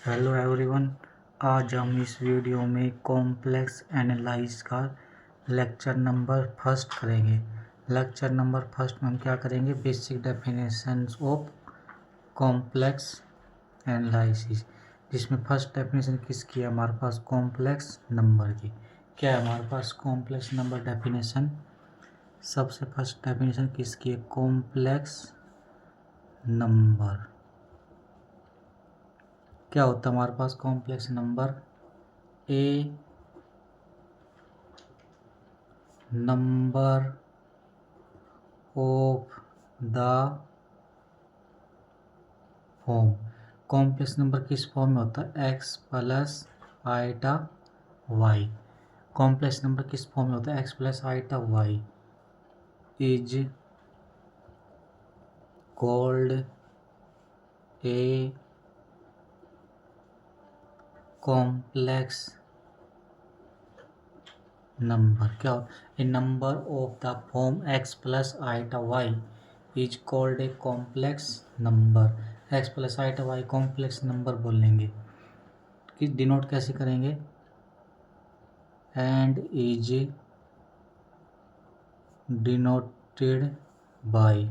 Hello everyone. आज हम इस वीडियो में कॉम्प्लेक्स एनालाइज का लेक्चर नंबर फर्स्ट करेंगे। लेक्चर नंबर फर्स्ट में हम क्या करेंगे, basic definitions of complex analysis, जिसमें फर्स्ट डेफिनेशन किसकी है हमारे पास, कॉम्प्लेक्स नंबर की। क्या है हमारे पास कॉम्प्लेक्स नंबर डेफिनेशन? सबसे फर्स्ट डेफिनेशन किसकी है, कॉम्प्लेक्स नंबर। क्या होता है हमारे पास complex number? A number of the form. Complex number किस फॉर्म में होता है, x plus iota y. Complex number किस फॉर्म में होता है, x plus iota y is called a complex number. क्या a number of the form x plus iota y is called a complex number. X plus iota y complex number बोलेंगे कि denote कैसे करेंगे, and is denoted by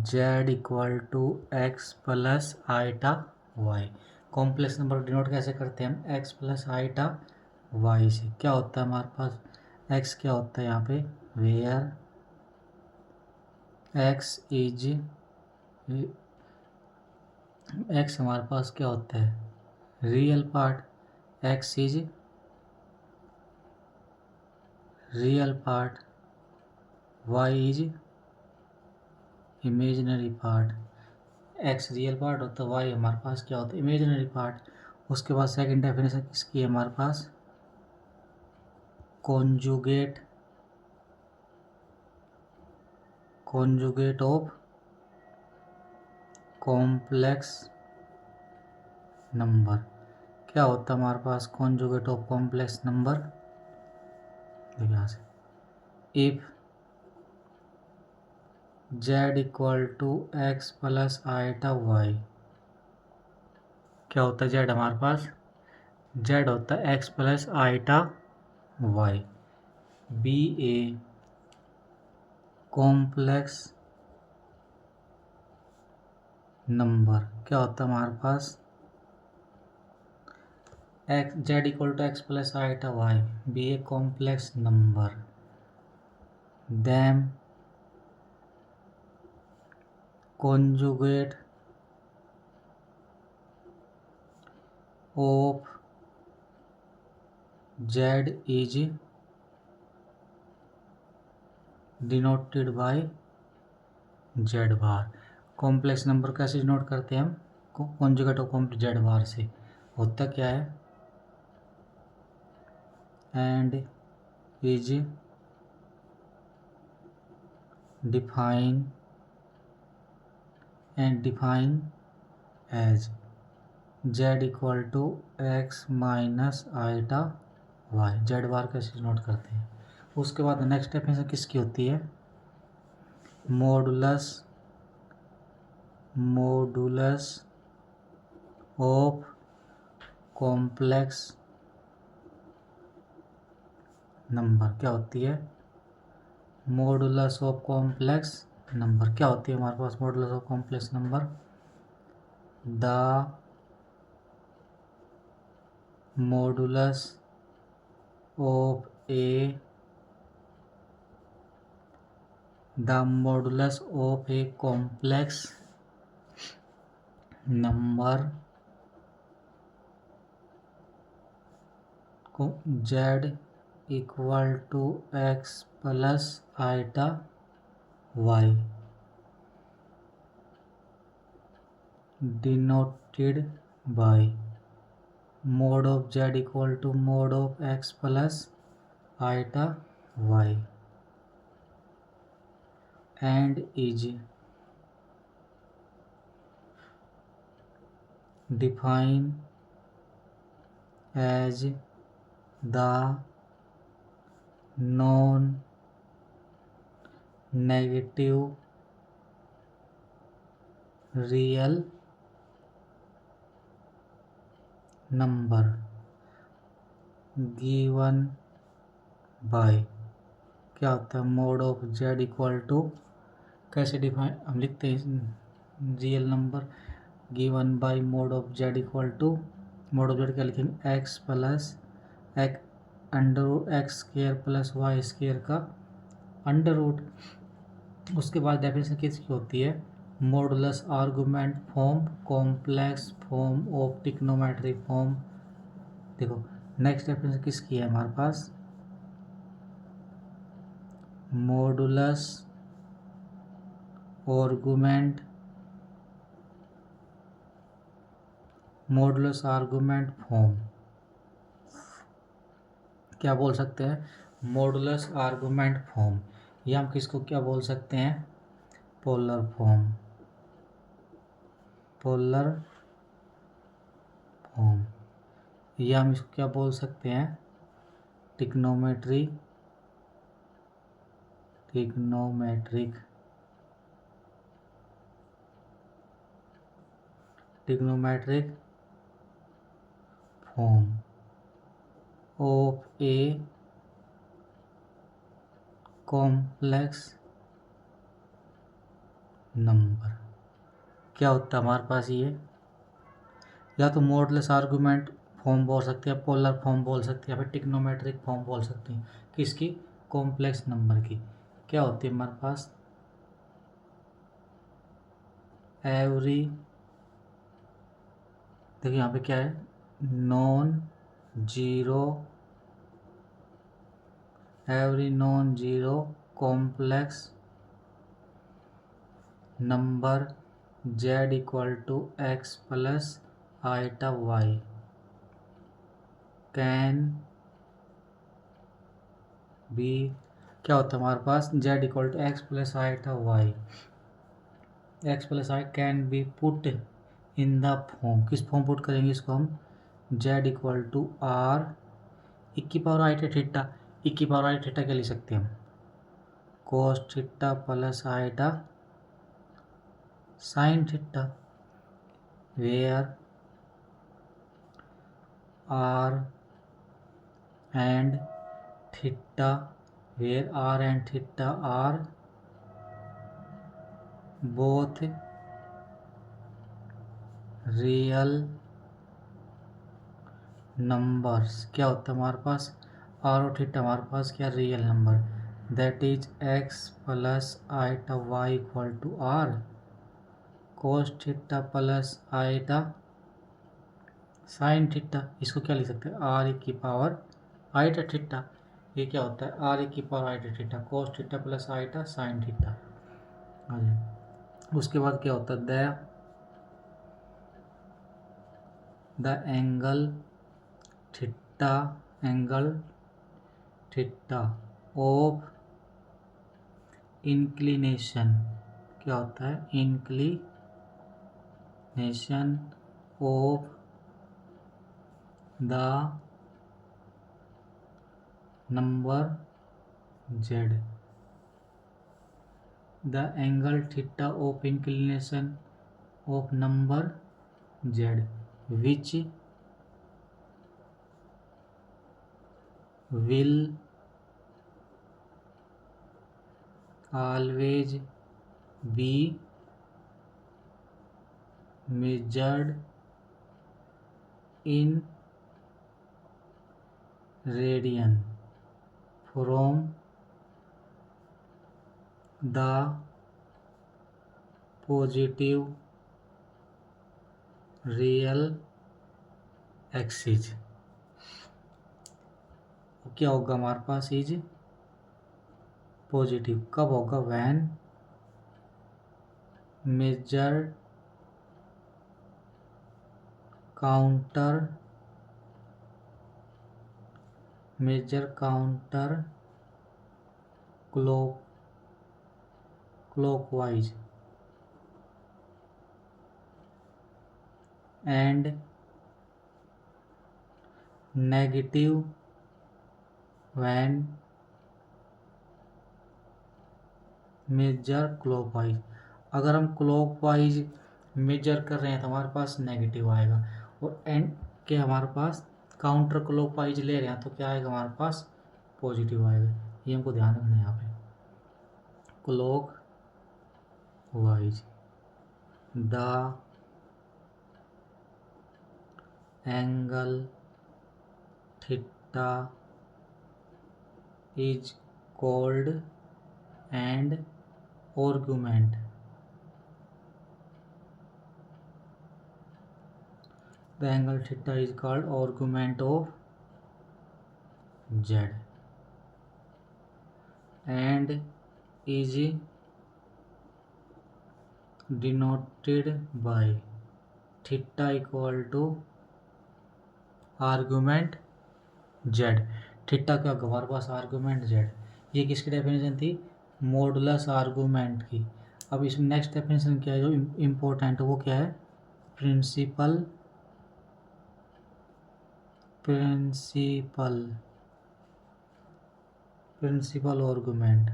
z equal to x plus iota y. Complex number denote कैसे करते हैं हम, x plus iota Y से। क्या होता है हमारे पास, x क्या होता है यहाँ पे, वेयर x इज, x हमारे पास क्या होता है, real part, x is real part, y is imaginary part. X real part होता है, वाई हमारे पास क्या होता है, इमेजिनरी पार्ट। उसके बाद सेकंड डेफिनेशन किसकी है हमारे पास, conjugate conjugate of complex number. क्या होता है हमारे पास कॉन्जुगेट ऑफ कॉम्प्लेक्स नंबर, देखिए यहाँ से, if z equal to x plus iota y. क्या होता है z हमारे पास, z होता है x plus iota y, be a complex number. क्या होता है हमारे पास, x z equal to x plus iota y be a complex number, then conjugate of z is denoted by z bar. Complex number कैसे denote करते हैं हम, conjugate of complex z bar से। होता क्या है, and is define as z equal to x minus iota y. Z bar कैसे denote करते हैं। उसके बाद नेक्स्ट डेफिनेशन किसकी होती है, मॉडुलस ऑफ कॉम्प्लेक्स नंबर। क्या होती है, मॉडुलस ऑफ कॉम्प्लेक्स नंबर। क्या होती है हमारे पास modulus of complex number, the modulus of a complex number को z equal to x plus iota y denoted by mod of z equal to mod of x plus iota y and is define as the non negative real number given by क्या होता है mod of z equal to कैसे define हम लिखते हैं real number given by mod of z equal to mod of z क्या लिखेंगे x plus x under root x square plus y square का अंडर रूट। उसके बाद डेफिनेशन किसकी होती है modulus argument form complex form of trigonometric form. देखो next definition किसकी है हमारे पास मॉडुलस आर्गुमेंट फॉर्म क्या बोल सकते हैं मॉडुलस आर्गुमेंट फॉर्म या हम किसको क्या बोल सकते हैं पोलर फॉर्म या हम इसको क्या बोल सकते हैं trigonometric form of a complex number. क्या होता है हमारे पास ये या तो मॉडुलस आर्गुमेंट फॉर्म बोल सकते हैं पोलर फॉर्म बोल सकते हैं या फिर ट्रिग्नोमेट्रिक फॉर्म बोल सकते हैं किसकी कॉम्प्लेक्स नंबर की। क्या होती है हमारे पास एवरी देखिए यहाँ पे क्या है every non zero complex number z equal to x plus iota y can be क्या होता है हमारे पास z equal to x plus iota y x plus i can be put in the form किस फॉर्म पुट करेंगे इसको हम z इक्वल टू आर इक्की पावर आइटा थीटा इक्की पावर आइटा थीटा क्या लिख सकते हैं हम cos theta plus iota sine theta where are and theta are both real numbers. क्या होता है हमारे पास आर और थीटा हमारे पास क्या real number that is x plus iota y equal to r cos theta plus iota sine theta. इसको क्या लिख सकते हैं आर की पावर आइटा थीटा। ये क्या होता है आर की power iota theta cos theta plus iota sine theta. उसके बाद क्या होता है the angle theta of inclination. क्या होता है inclination of the number z the angle theta of inclination of number z which will always be measured in radian from the positive real axis. क्या होगा हमारे पास इज पॉजिटिव कब होगा when measure counter clockwise and negative when measure clockwise. अगर हम clockwise major कर रहे हैं तो हमारे पास नेगेटिव आएगा और कि हमारे पास काउंटर क्लॉकवाइज ले रहे हैं तो क्या आएगा हमारे पास पॉजिटिव आएगा। ये हमको ध्यान रखना है यहाँ पे। Clock wise the angle theta is called and argument the angle theta is called argument of z and is denoted by theta equal to argument z। Theta क्या होगा हमारे पास आर्गुमेंट z। ये किसकी डेफिनेशन थी मॉडुलस आर्गुमेंट की। अब इसमें next definition क्या है जो इम्पोर्टेंट है वो क्या है प्रिंसिपल आर्गुमेंट।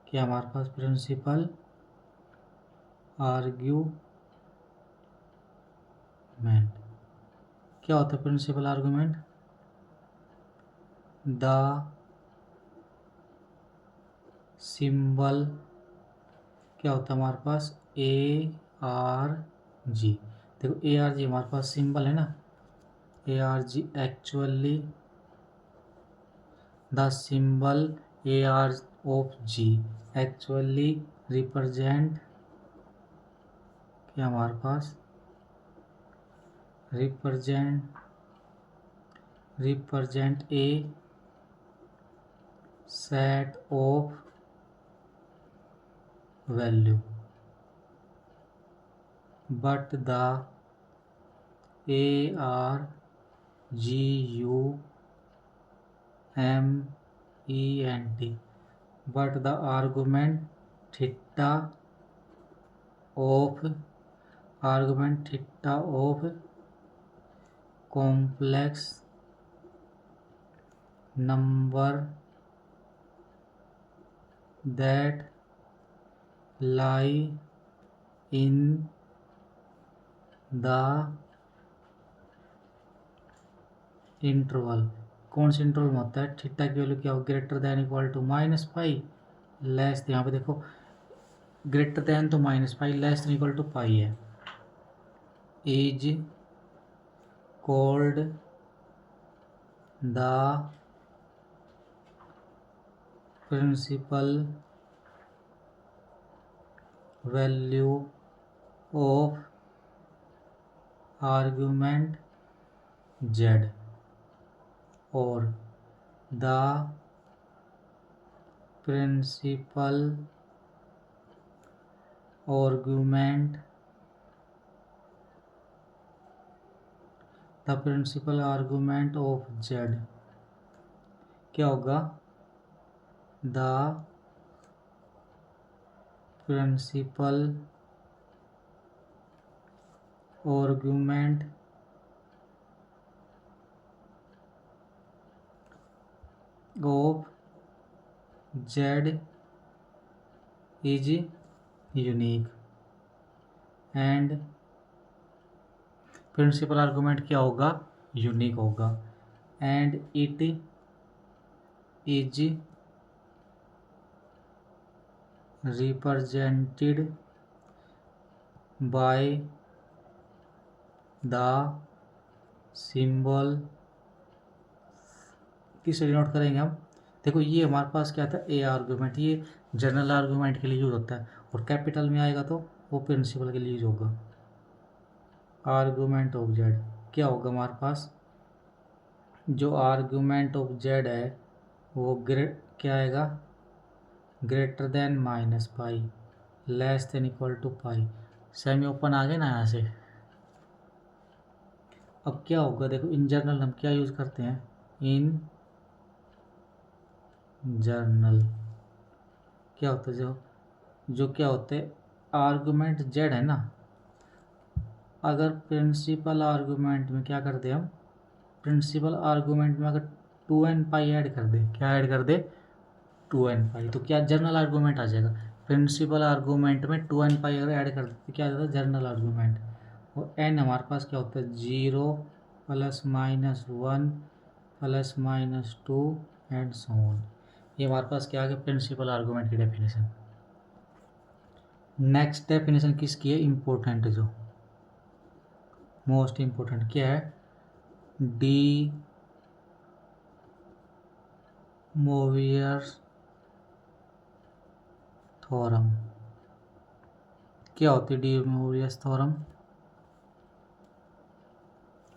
क्या हमारे पास प्रिंसिपल आर्ग्यूमेंट क्या होता है प्रिंसिपल आर्गुमेंट द सिंबल क्या होता है हमारे पास ARG। देखो ARG हमारे पास सिंबल है ना ARG actually the symbol AR of G actually represent क्या हमारे पास represent a set of value but the argument but the argument theta of complex number that lie in the interval कौन से interval में होता है थीटा की value क्या हो greater than equal to -pi less यहाँ पे देखो ग्रेटर देन तो -pi less than equal to pi है is called the principal value of argument z और the principal argument of z क्या होगा the principal argument of z is unique and principal argument क्या होगा unique होगा and it is represented by the symbol किसे denote करेंगे हम देखो ये हमारे पास क्या था ए आर्गुमेंट ये जनरल आर्गुमेंट के लिए यूज होता है और कैपिटल में आएगा तो वो प्रिंसिपल के लिए यूज होगा आर्गुमेंट ऑफ जेड क्या होगा हमारे पास जो आर्गुमेंट ऑफ जेड है वो क्या आएगा greater than -pi less than equal to pi semi open आ गए ना यहाँ से। अब क्या होगा देखो इन जनरल हम क्या यूज करते हैं इन जर्नल क्या होता है जो क्या होते हैं आर्गुमेंट जेड है ना अगर प्रिंसिपल आर्गुमेंट में क्या करते हम प्रिंसिपल आर्गुमेंट में अगर 2n पाई ऐड कर दे क्या ऐड कर दे 2n पाई तो क्या जर्नल आर्गुमेंट आ जाएगा प्रिंसिपल आर्गुमेंट में 2n पाई अगर ऐड कर दे क्या आ जाता है जर्नल आर्गुमेंट और n हमारे पास क्या होता है 0 ±1 ±2 एंड सो ऑन। ये हमारे पास क्या आ गया प्रिंसिपल आर्गूमेंट की डेफिनेशन। नेक्स्ट डेफिनेशन किसकी है, इम्पोर्टेंट जो मोस्ट इम्पोर्टेंट क्या है, डी मोवियर्स थ्योरम। क्या होती है डी मोवियर्स थ्योरम?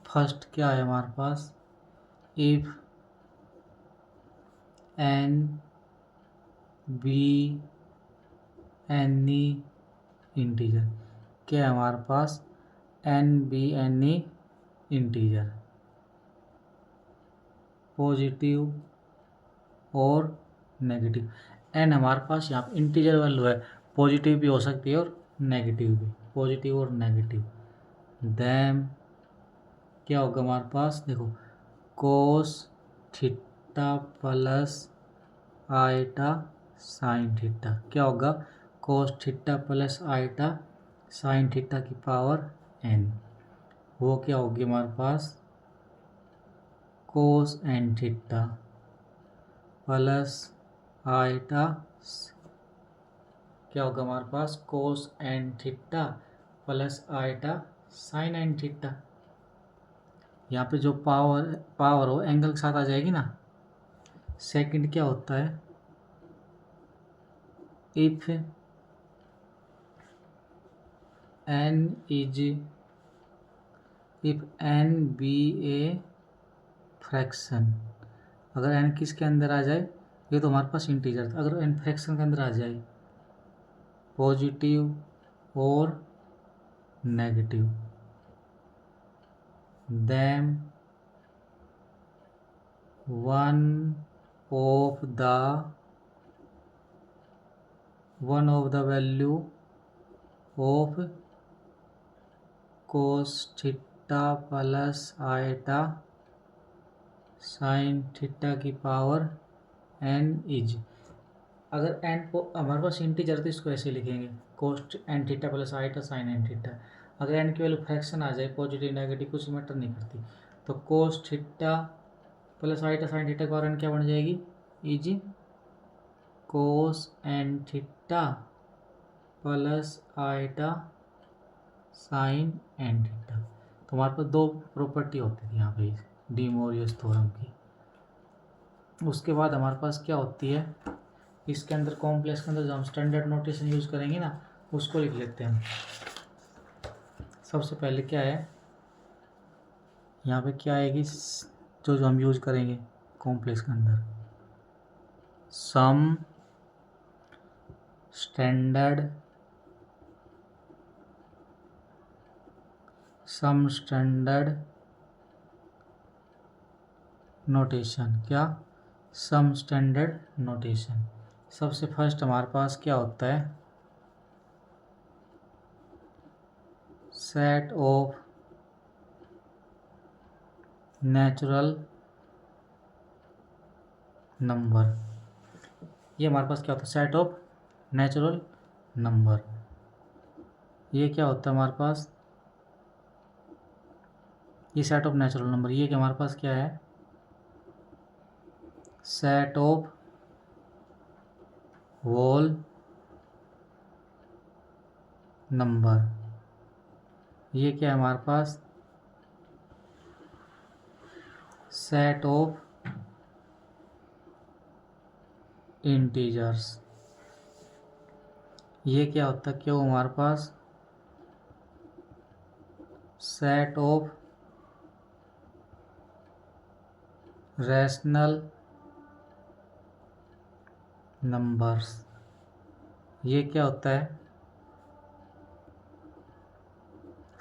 फर्स्ट क्या है हमारे पास, if n be any integer. क्या है हमारे पास, n be any integer, positive और नेगेटिव। एन हमारे पास यहाँ पे इंटीजर वैल्यू है, पॉजिटिव भी हो सकती है और नेगेटिव भी, पॉजिटिव और नेगेटिव। देन क्या होगा हमारे पास, देखो cos theta plus iota sine theta. क्या होगा, cos theta plus iota sine theta की पावर एन। वो क्या होगी हमारे पास, cos n theta plus iota, क्या होगा हमारे पास, cos n theta plus iota sine n theta. यहाँ पे जो पावर हो एंगल के साथ आ जाएगी ना। सेकंड क्या होता है, if n be a fraction. अगर एन किसके अंदर आ जाए, ये तो हमारे पास इंटीजर था, अगर एन फ्रैक्शन के अंदर आ जाए पॉजिटिव और negative, then one of the value of cos theta plus iota sine theta की पावर एन इज। अगर एन को हमारे पास इंटीजर तो इसको ऐसे लिखेंगे, cos n theta plus iota sine n theta. अगर एन की वैल्यू फ्रैक्शन आ जाए, पॉजिटिव नेगेटिव कुछ मैटर नहीं करती, तो cos theta plus iota sine theta की पावर एन क्या बन जाएगी, is cos n theta plus iota sine n theta. तो हमारे पास दो प्रॉपर्टी होती थी यहाँ पे डी मोरियस थ्योरम की। उसके बाद हमारे पास क्या होती है, इसके अंदर कॉम्प्लेक्स के अंदर जो हम स्टैंडर्ड नोटेशन यूज करेंगे ना, उसको लिख लेते हैं। सबसे पहले क्या है, यहाँ पे क्या आएगी, जो हम यूज करेंगे कॉम्प्लेक्स के अंदर, सम स्टैंडर्ड नोटेशन। क्या, सम स्टैंडर्ड नोटेशन। सबसे फर्स्ट हमारे पास क्या होता है, सेट ऑफ नेचुरल नंबर। ये हमारे पास क्या होता है, सेट ऑफ नेचुरल नंबर। ये क्या होता है हमारे पास, ये सेट ऑफ नेचुरल नंबर। ये कि हमारे पास क्या है, सेट ऑफ होल नंबर। ये क्या है हमारे पास, सेट ऑफ इंटीजर्स। ये क्या होता है, क्यों हमारे पास सेट ऑफ रैशनल नंबर्स। ये क्या होता है,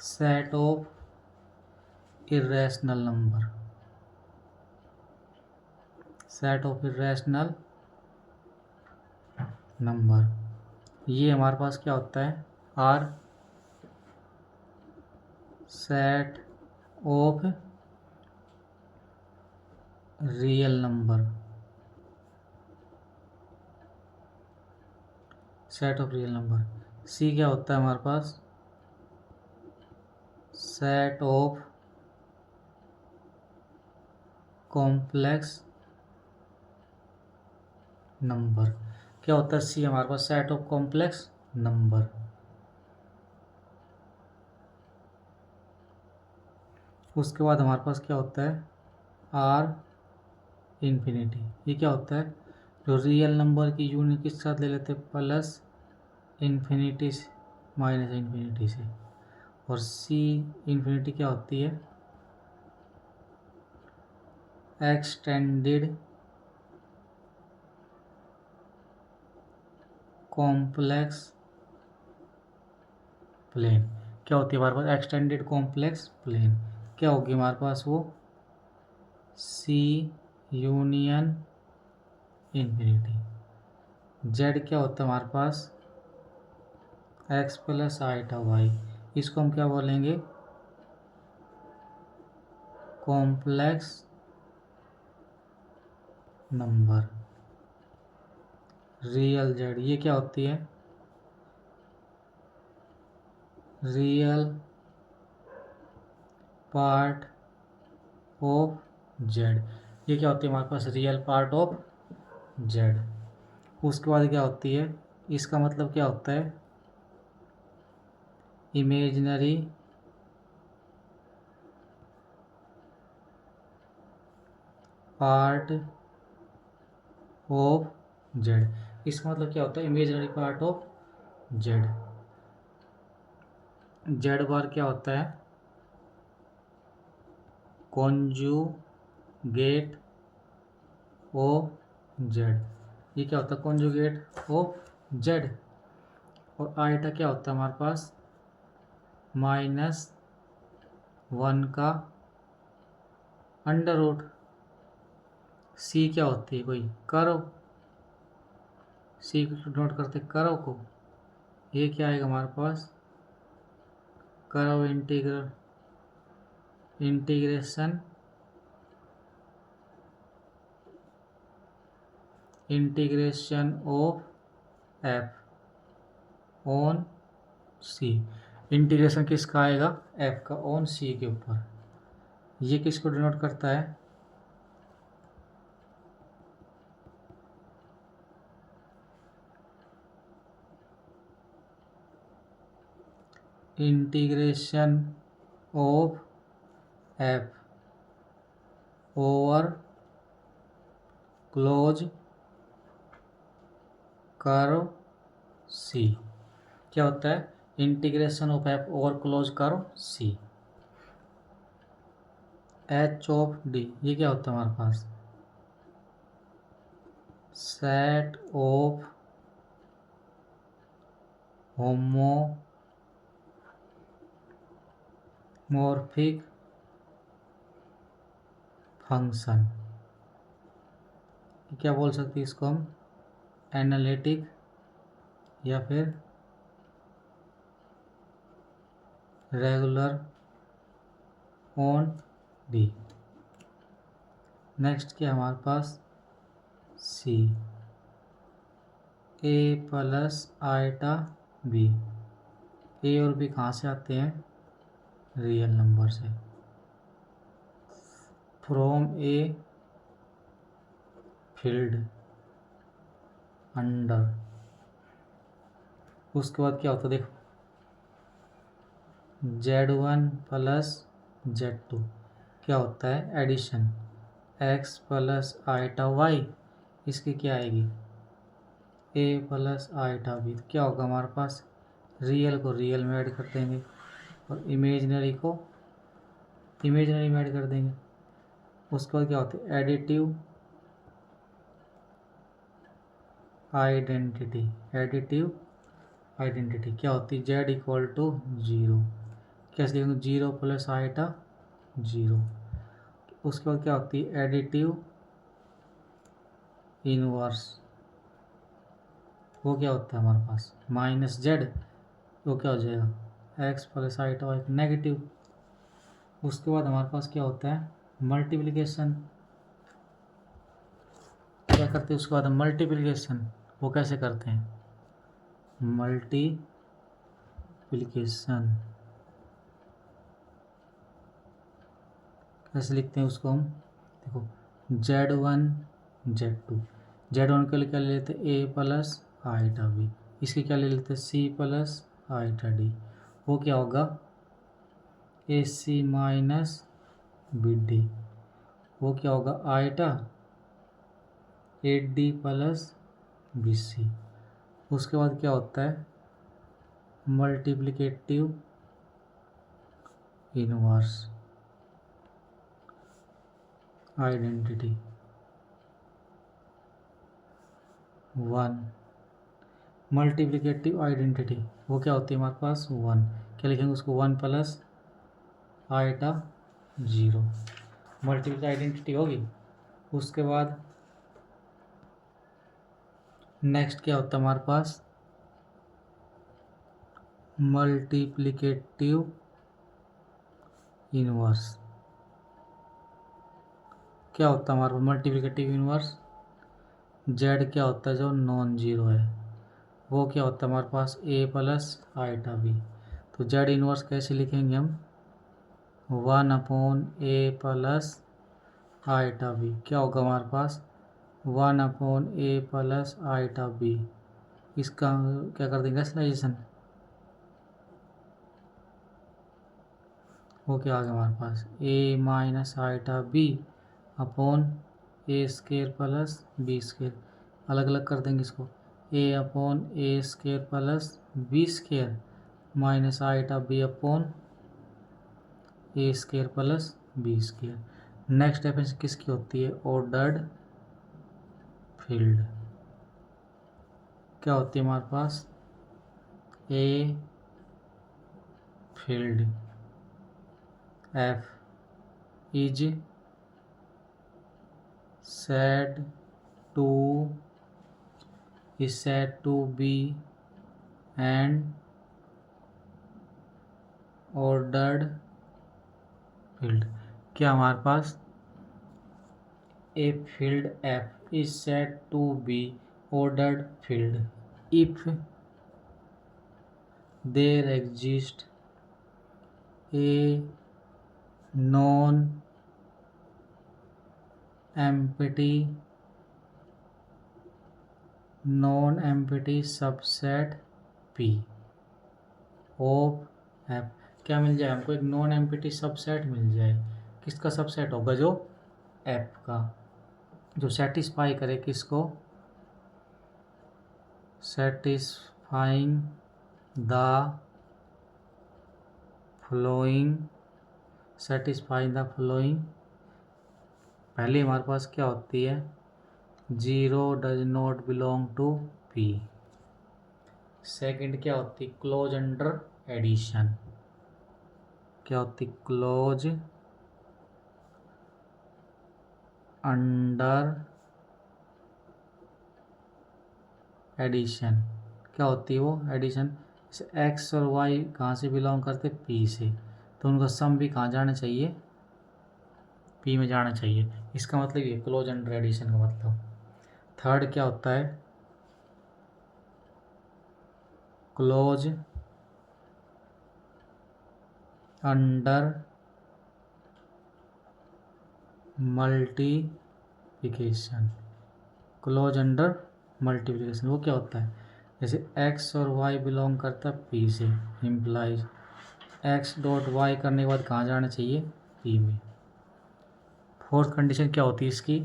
set of irrational number. Set of irrational number. ये हमारे पास क्या होता है, R set of real number. Set of real number. C क्या होता है हमारे पास, सेट ऑफ कॉम्प्लेक्स नंबर। क्या होता है सी हमारे पास सेट ऑफ कॉम्प्लेक्स नंबर। उसके बाद हमारे पास क्या होता है आर इन्फिनिटी। ये क्या होता है जो रियल नंबर की यूनिट किस साथ ले लेते हैं प्लस इन्फिनिटी से माइनस इन्फिनिटी से। और सी इन्फिनिटी क्या होती है एक्सटेंडेड कॉम्प्लेक्स प्लेन। क्या होती है हमारे पास एक्सटेंडेड कॉम्प्लेक्स प्लेन। क्या होगी हमारे पास वो सी यूनियन इन्फिनिटी। जेड क्या होता है हमारे पास एक्स प्लस आईटा वाई। इसको हम क्या बोलेंगे कॉम्प्लेक्स नंबर। रियल जेड ये क्या होती है रियल पार्ट ऑफ जेड। ये क्या होती है हमारे पास रियल पार्ट ऑफ जेड। उसके बाद क्या होती है इसका मतलब क्या होता है इमेजिनरी पार्ट ऑफ जेड। इसका मतलब क्या होता है imaginary part of z. Z bar क्या होता है कॉन्जुगेट ऑफ जेड। ये क्या होता है कॉन्जुगेट ऑफ जेड। और आईटा क्या होता है हमारे पास -1 का अंडर रूट। सी क्या होती है कोई कर्व। सी को नोट करते कर्व को। ये क्या आएगा हमारे पास curve integration of f on c. Integration किसका आएगा एफ का ऑन सी के ऊपर। ये किसको डिनोट करता है integration of f over close curve c. क्या होता है integration of f over close curve c. H of D ये क्या होता है हमारे पास सेट ऑफ होमोमॉर्फिक फंक्शन। क्या बोल सकते हैं इसको हम एनालिटिक या फिर रेगुलर ऑन डी। नेक्स्ट क्या हमारे पास सी ए प्लस आईटा बी। ए और बी कहाँ से आते हैं रियल नंबर से। From a field under. उसके बाद क्या होता है देखो Z1 प्लस Z2 क्या होता है addition x plus iota Y. इसकी क्या आएगी a प्लस आईटा बी। क्या होगा हमारे पास रियल को रियल में ऐड कर देंगे और इमेजिनरी को इमेजिनरी में ऐड कर देंगे। उसके बाद क्या होता है एडिटिव आइडेंटिटी। एडिटिव आइडेंटिटी क्या होती है z इक्वल टू 0। कैसे लिखेंगे 0 प्लस आईटा 0। उसके बाद क्या होती है एडिटिव इनवर्स। वो क्या होता है हमारे पास -z। वो क्या हो जाएगा x plus iota Y negative. उसके बाद हमारे पास क्या होता है मल्टीप्लिकेशन। क्या करते हैं उसके बाद मल्टीप्लिकेशन। वो कैसे करते हैं मल्टीप्लिकेशन ऐसे लिखते हैं उसको हम। देखो Z1 Z2, Z1 के लिए क्या ले लेते हैं ए प्लस आईटा बी, इसके क्या ले लेते हैं सी प्लस आईटा डी। वो क्या होगा a c minus b d. वो क्या होगा iota a d plus b c. उसके बाद क्या होता है multiplicative inverse identity 1। Multiplicative identity वो क्या होती है हमारे पास 1। क्या लिखेंगे उसको 1 प्लस आईटा 0। मल्टीप्लिकेटिव आइडेंटिटी होगी। उसके बाद नेक्स्ट क्या होता है हमारे पास मल्टीप्लिकेटिव इनवर्स। क्या होता है हमारे पास मल्टीप्लिकेटिव इनवर्स जेड क्या होता है जो नॉन जीरो है। वो क्या होता है हमारे पास ए प्लस आईटा बी। तो जेड इनवर्स कैसे लिखेंगे हम 1 ए प्लस आईटा बी। क्या होगा हमारे पास 1 ए प्लस आईटा बी। इसका क्या कर देंगे रैशनलाइजेशन। वो क्या आ गया हमारे पास a minus iota b upon a square plus b square. अलग अलग कर देंगे इसको a upon a square plus b square minus iota b upon a square plus b square. Next definition किसकी होती है ऑर्डर्ड फील्ड। क्या होती है हमारे पास a field f is said to is said to be an ordered field। क्या हमारे पास a field f is said to be ordered field if there exists a non empty subset p of F. क्या मिल जाए हमको एक non empty subset मिल जाए। किसका subset होगा जो एफ का जो सेटिस्फाई करे किसको सेटिस्फाइंग द फ्लोइंग पहले हमारे पास क्या होती है 0 does not belong to p. Second क्या होती क्लोज अंडर एडिशन। क्या होती क्लोज अंडर एडिशन। क्या होती है वो एडिशन एक्स और वाई कहाँ से बिलोंग करते पी से, तो उनका सम भी कहाँ जाना चाहिए पी में जाना चाहिए। इसका मतलब ये क्लोज अंडर एडिशन का मतलब। थर्ड क्या होता है close under multiplication. Close under multiplication वो क्या होता है जैसे एक्स और वाई बिलोंग करता है पी से इम्प्लाइज एक्स डॉट वाई करने के बाद कहाँ जाना चाहिए पी में। फोर्थ कंडीशन क्या होती है इसकी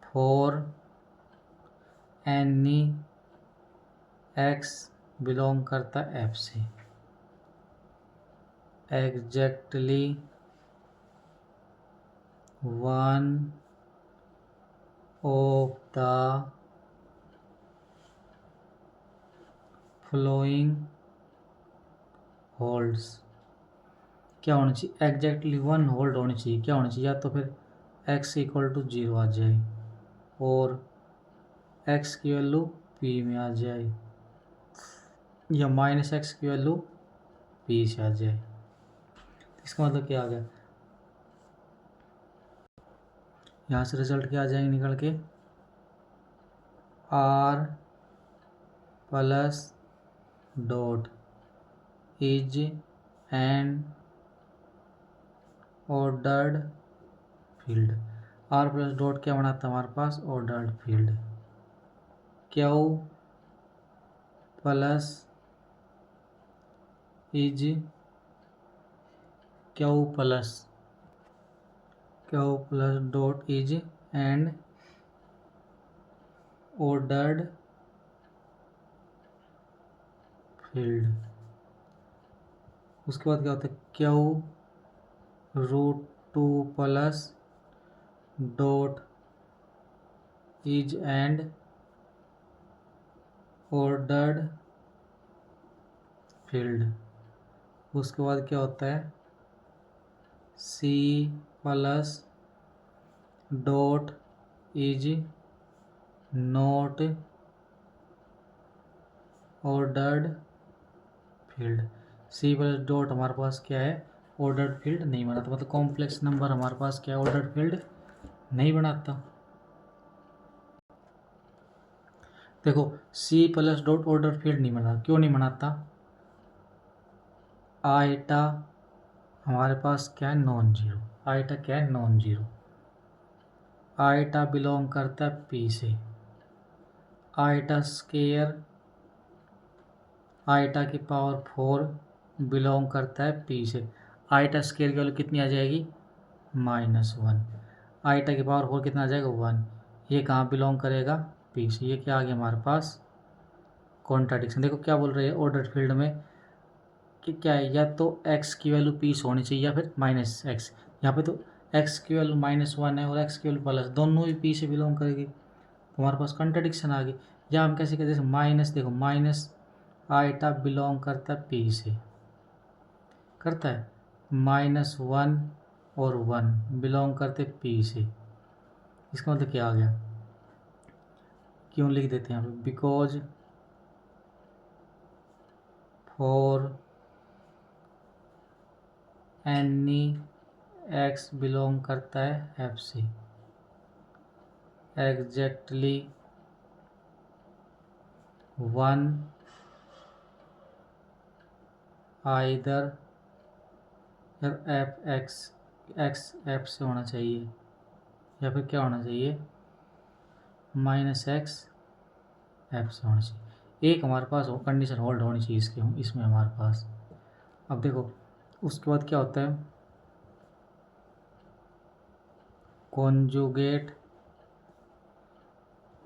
फॉर एनी एक्स बिलोंग करता है एफ से exactly 1 of the flowing holds. क्या होना चाहिए एग्जैक्टली 1 होल्ड होनी चाहिए। क्या होना चाहिए या तो फिर x इक्वल टू 0 आ जाए और x की वैल्यू p में आ जाए या माइनस एक्स की वैल्यू p से आ जाए। इसका मतलब क्या आ गया यहाँ से रिजल्ट क्या आ जाएंगे निकल के r plus dot is an ordered field. R plus dot क्या बनाता है हमारे पास, ordered field. Q plus is Q plus dot is and ordered field. उसके बाद क्या होता है, Q root two plus dot is and ordered field. उसके बाद क्या होता है, C plus dot is not ordered field. C plus dot हमारे पास क्या है, ऑर्डर्ड फील्ड नहीं बनाता, मतलब कॉम्प्लेक्स नंबर हमारे पास क्या है, ऑर्डर्ड फील्ड नहीं बनाता। देखो C plus dot order field नहीं बनाता, क्यों नहीं बनाता, आइटा हमारे पास क्या है, नॉन जीरो। आइटा क्या है, नॉन जीरो। आइटा बिलोंग करता है पी से। आइटा स्केयर, आइटा की पावर 4 बिलोंग करता है पी से। आइटा स्केयर की वैल्यू कितनी आ जाएगी, -1। आइटा की पावर 4 कितना आ जाएगा, 1। ये कहाँ बिलोंग करेगा, पी से। ये क्या आ गया हमारे पास, कॉन्ट्राडिक्शन। देखो क्या बोल रहे हैं ऑर्डर फील्ड में कि क्या है, या तो x की वैल्यू पी से होनी चाहिए या फिर -x। यहाँ पे तो x की वैल्यू -1 है और x की वैल्यू प्लस, दोनों ही पी से बिलोंग करेगी, तो हमारे पास कॉन्ट्राडिक्शन आ गई। या हम कैसे कहते हैं, माइनस, देखो माइनस आइटा बिलोंग करता है पी से, करता है -1 और 1 बिलोंग करते पी से। इसका मतलब क्या आ गया, क्यों लिख देते हैं यहाँ पे, because for any x belong करता है एफ से, exactly 1 either F x F से होना चाहिए या फिर क्या होना चाहिए, -x एफ से होना चाहिए। एक हमारे पास हो कंडीशन होल्ड होनी चाहिए इसमें हमारे पास। अब देखो उसके बाद क्या होता है, कॉन्जुगेट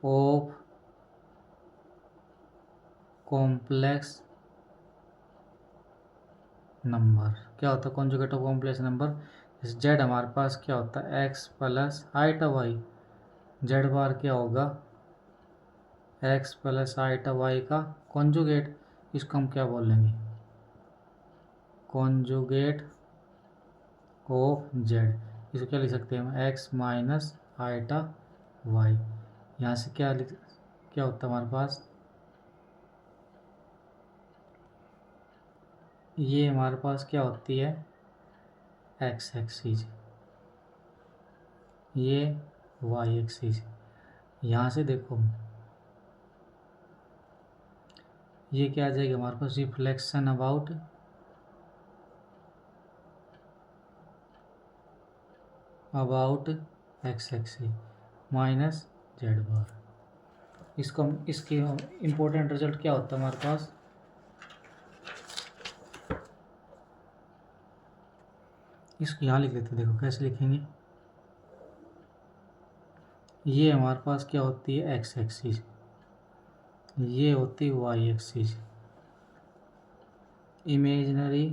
ऑफ कॉम्प्लेक्स नंबर। क्या होता है conjugate of complex number, z हमारे पास क्या होता है, x plus iota y. Z bar क्या होगा, x प्लस आइटा वाई का कॉन्जुगेट। इसको हम क्या बोलेंगे, कॉन्जुगेट ऑफ जेड। इसको क्या लिख सकते हैं हम, x माइनस आइटा वाई। यहाँ से क्या होता है हमारे पास, ये हमारे पास क्या होती है, x एक्सिस, ये y एक्सिस। यहाँ से देखो ये क्या आ जाएगा हमारे पास, reflection about x axis minus z bar. इसके इम्पोर्टेंट रिजल्ट क्या होता है हमारे पास, इसको यहाँ लिख लेते हैं, देखो कैसे लिखेंगे। ये हमारे पास क्या होती है, x एक्सिस, ये होती है y एक्सिस। इमेजिनरी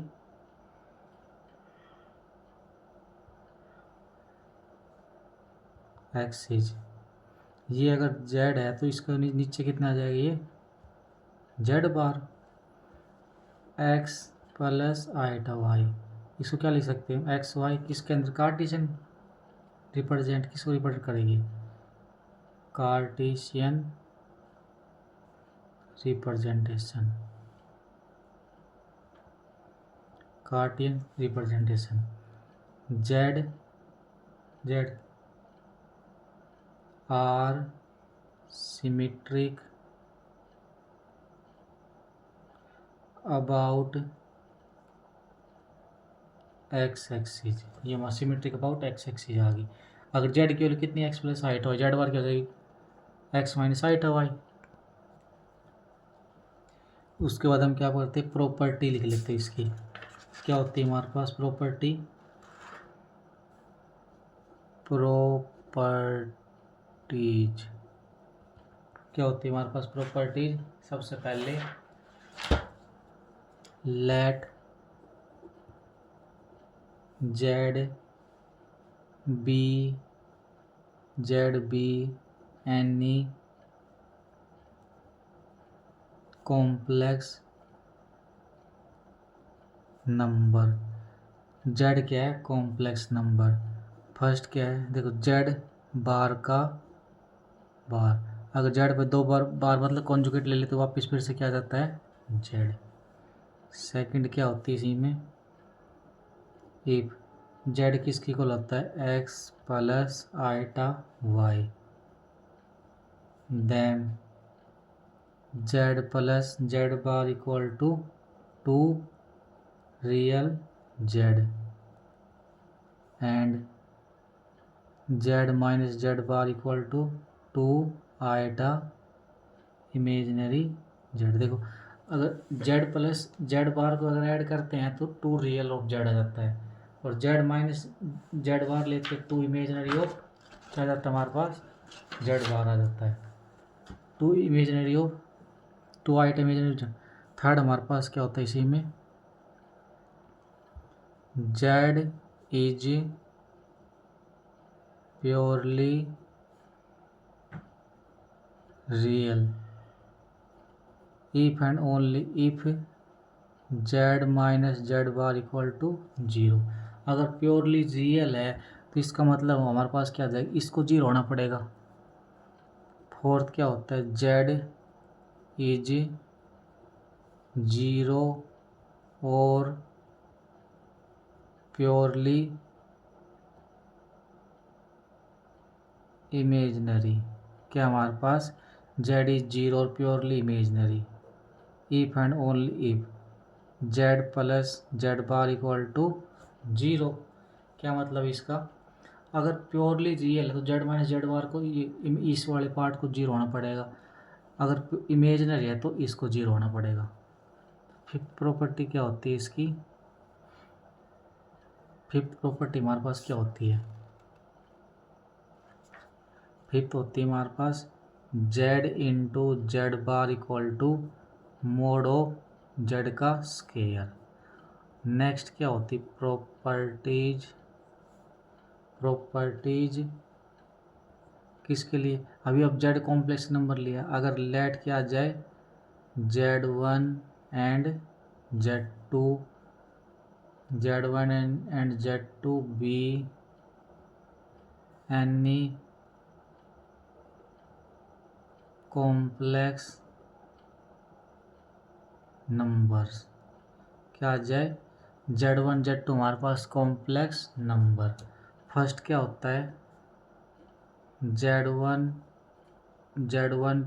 एक्सिस, ये अगर z है तो इसका नीचे कितना आ जाएगा, ये z bar x plus iota y. इसको क्या लिख सकते हैं, एक्स वाई किसके अंदर, कार्टेशियन रिप्रेजेंट, किसको रिप्रेजेंट करेगी, Cartesian representation, Cartesian representation. Z are symmetric about x axes, ये हमारा सिमेट्रिक अबाउट एक्स एक्सीज आ गई। अगर जेड की वैल्यू कितनी एक्स प्लस हाइट हो, जेड बार क्या हो जाएगी एक्स माइनस हाइट है वाई। उसके बाद हम क्या करते हैं, प्रॉपर्टी लिख लेते हैं इसकी। क्या होती है हमारे पास प्रॉपर्टी, प्रॉपर्टीज क्या होती है हमारे पास प्रॉपर्टीज। सबसे पहले let z be any complex number. Z क्या है, कॉम्प्लेक्स नंबर। फर्स्ट क्या है, देखो जेड बार का बार, अगर जेड पे दो बार बार मतलब कॉन्जुगेट ले ले तो वापस फिर से क्या आ जाता है जेड। सेकंड क्या होती है इसी में, इफ जेड किसकी इक्वल होता है x plus iota y, then z plus z bar equal to two real z and z minus z bar equal to two iota imaginary z. देखो अगर जेड प्लस जेड बार को अगर add करते हैं तो टू रियल ऑफ जेड आ जाता है, और जेड माइनस जेड बार लेते टू इमेजिनरी ऑफ क्या आ जाता है हमारे पास जेड बार आ जाता है, two imaginary of two iota imaginary z. Third हमारे पास क्या होता है इसी में, z is purely real if and only if z minus z bar equal to zero. अगर प्योरली रियल है तो इसका मतलब हमारे पास क्या आ जाएगा, इसको जीरो होना पड़ेगा। फोर्थ क्या होता है, जेड इज जीरो और प्योरली इमेजनरी। क्या हमारे पास जेड इज जीरो और purely imaginary if and only if z plus z bar equal to zero. क्या मतलब इसका, अगर प्योरली रियल है तो जेड माइनस जेड बार को इस वाले पार्ट को जीरो होना पड़ेगा, अगर इमेजनरी है तो इसको जीरो होना पड़ेगा। फिफ्थ प्रॉपर्टी क्या होती है इसकी, फिफ्थ प्रॉपर्टी हमारे पास क्या होती है, फिफ्थ होती है हमारे पास z into z bar equal to mod of z का स्केयर। नेक्स्ट क्या होती प्रॉपर्टीज, प्रॉपर्टीज किसके लिए, अभी अब जेड कॉम्प्लेक्स नंबर लिया, अगर लेट क्या आ जाए z one and z two, z one and z two be any complex numbers. क्या आ जाए जेड वन जेड टू हमारे पास कॉम्प्लेक्स नंबर। फर्स्ट क्या होता है z one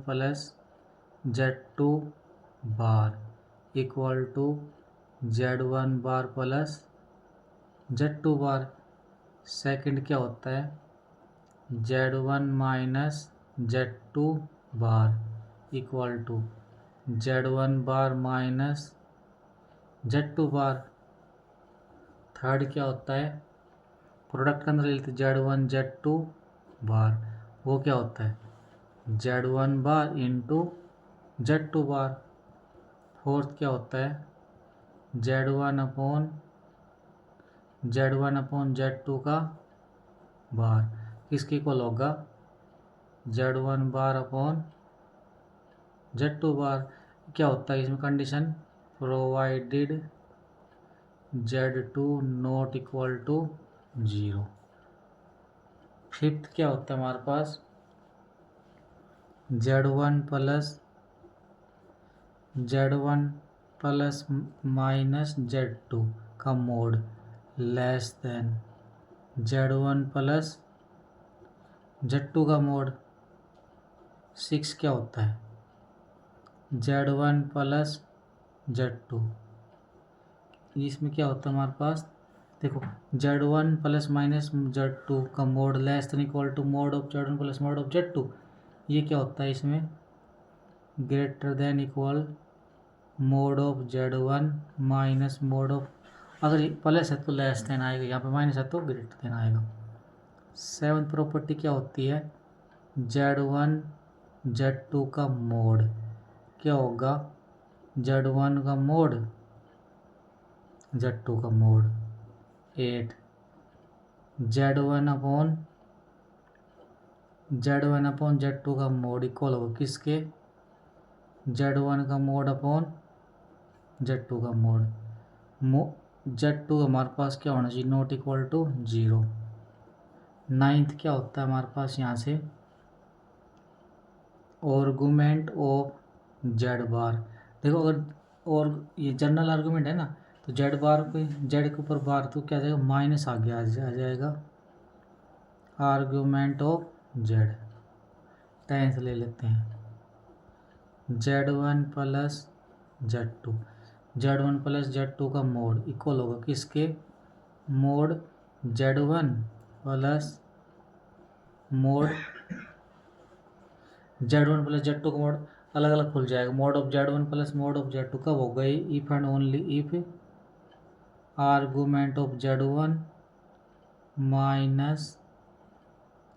plus z two bar equal to z one bar plus z two bar. Second क्या होता है z one minus z two bar equal to z one bar minus z two bar. Third क्या होता है product के अंदर ले लेते z one z two bar, वो क्या होता है z one bar into z two bar. Fourth क्या होता है z one upon z two का बार, किसके इक्वल होगा z one bar upon z two bar. क्या होता है इसमें condition, provided z two not equal to zero. Fifth क्या होता है हमारे पास z one plus minus z two का mod less than z one plus z two का मोड। सिक्स क्या होता है z one plus z two, इसमें क्या होता है हमारे पास देखो Z1 प्लस माइनस Z2 का mod less than equal to mod of Z1 plus mod of Z2, ये क्या होता है इसमें greater than equal to of Z1 minus mod of, अगर ये प्लस है तो लेस देन आएगा, यहाँ पे माइनस है तो ग्रेटर देन आएगा। सेवंथ प्रॉपर्टी क्या होती है Z1 Z2 का मोड क्या होगा Z1 का मोड Z2 का मोड 8 Z1 अपॉन Z2 का मोड इक्वल होगा किसके Z1 का मोड अपॉन Z2 का मोड। Z2 हमारे पास क्या होना चाहिए नॉट इक्वल टू 0। नाइन्थ क्या होता है हमारे पास यहाँ से आर्गुमेंट ऑफ जेड बार। देखो अगर और ये जनरल आर्गुमेंट है ना तो जेड बार पे जेड के ऊपर बार तो क्या जाएगा माइनस आगे आ जाएगा। आर्गुमेंट ऑफ जेड 10th ले लेते हैं Z1 plus Z2 Z1 plus Z2 का मोड इक्वल होगा किसके mode Z1 plus mode Z1 plus Z2 का मोड अलग अलग खुल जाएगा। Mod of Z1 plus mod of Z2 कब होगा ये if and only if argument of Z1 minus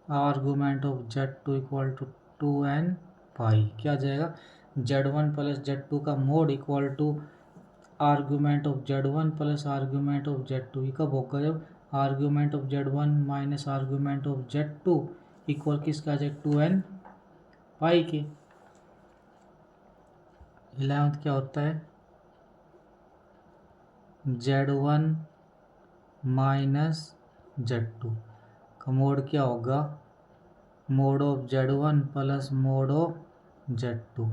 argument of Z2 equal to 2n pi. क्या आ जाएगा Z1 प्लस Z2 का mod equal to argument of Z1 plus argument of Z2। ये कब होगा जब argument of Z1 minus argument of Z2 equal किसका आ जाएगा 2n पाई के। 11th क्या होता है Z1 माइनस Z2 का मोड क्या होगा mode of Z1 plus mod of Z2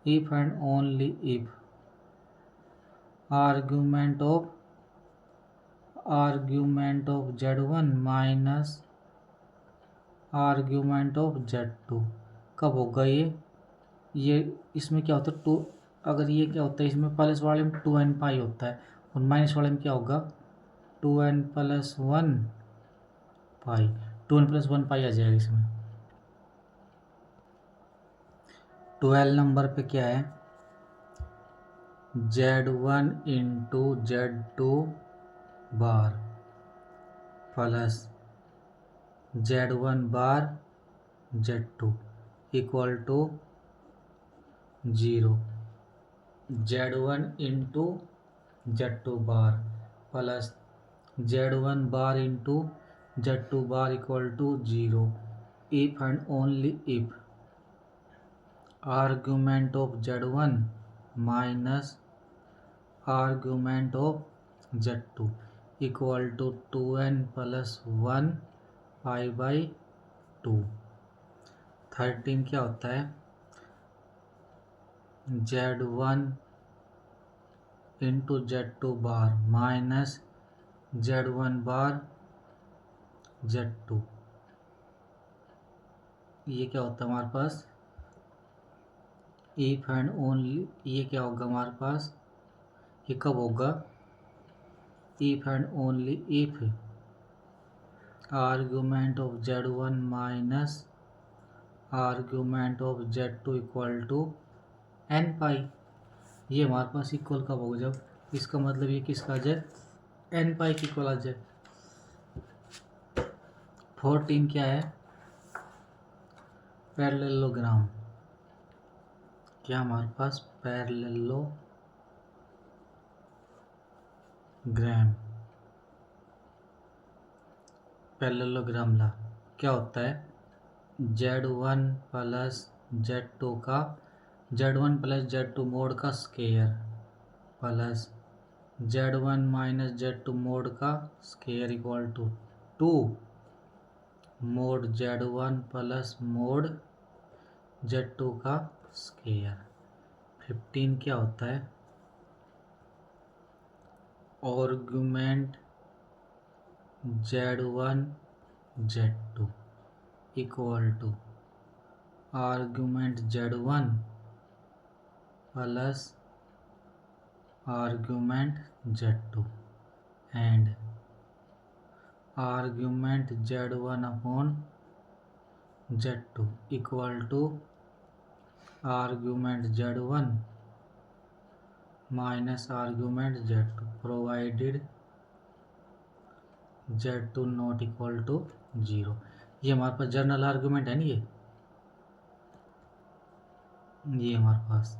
if and only if argument of Z1 minus argument of Z2 कब होगा ये इसमें क्या होता है टू, अगर ये क्या होता है इसमें प्लस वाले में 2n पाई होता है और माइनस वाले में क्या होगा 2n प्लस 1 पाई 2n प्लस 1 पाई आ जाएगा इसमें। 12 नंबर पे क्या है Z1 into Z2 bar plus Z1 bar Z2 equal to 0। Z1 into Z2 bar plus Z1 bar into Z2 bar equal to 0 if and only if argument of Z1 minus argument of Z2 equal to 2n plus 1 pi by 2। 13 क्या होता है Z1 into Z2 बार minus Z1 bar Z2। ये क्या होता है हमारे पास if and only, ये क्या होगा हमारे पास ये कब होगा if and only if argument of Z1 minus argument of Z2 equal to n pi. ये हमारे पास इक्वल कब होगा जब इसका मतलब ये किसका आ जाए n पाई की इक्वल आ जाए। 14 क्या है पैरेललोग्राम। क्या हमारे पास पैरेललोग्राम ला क्या होता है Z1 प्लस Z2 का Z1 प्लस Z2 मोड का square plus Z1 minus Z2 mod का square equal to 2 mod Z1 plus mod Z2 का स्केयर। 15 क्या होता है argument Z1 Z2 equal to argument Z1 plus argument Z2 and argument z1 upon z2 equal to argument z1 minus argument z2 provided z2 not equal to 0। ये हमारे पास general argument है ना, ये हमारे पास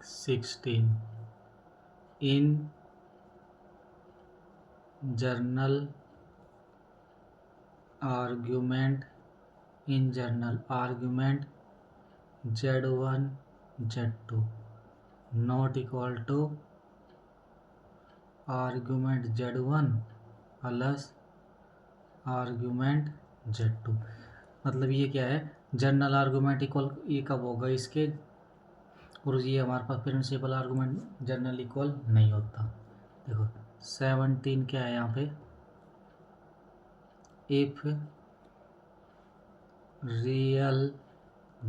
16 in general argument z1 z2 not equal to argument z1 plus argument z2। मतलब ये क्या है, जनरल आर्गूमेंट इक्वल ये कब होगा इसके, और ये हमारे पास प्रिंसिपल आर्गूमेंट जनरल इक्वल नहीं होता। देखो 17 क्या है यहाँ पे, if real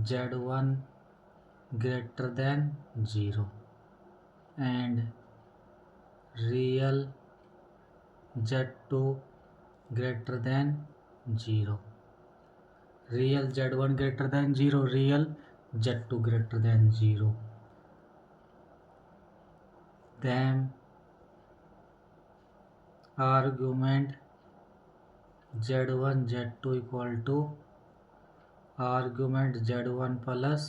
z1 greater than 0 and real z2 greater than 0, real z1 greater than 0, real z2 greater than 0, then argument z1 z2 equal to argument z1 plus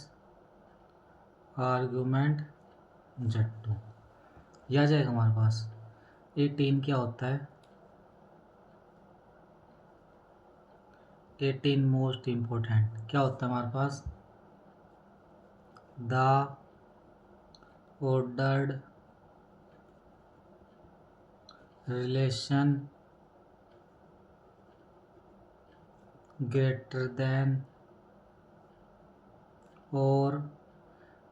argument z2। यह आ जाएगा हमारे पास। 18 क्या होता है, 18 मोस्ट इम्पोर्टेंट क्या होता है हमारे पास, the ordered relation greater than or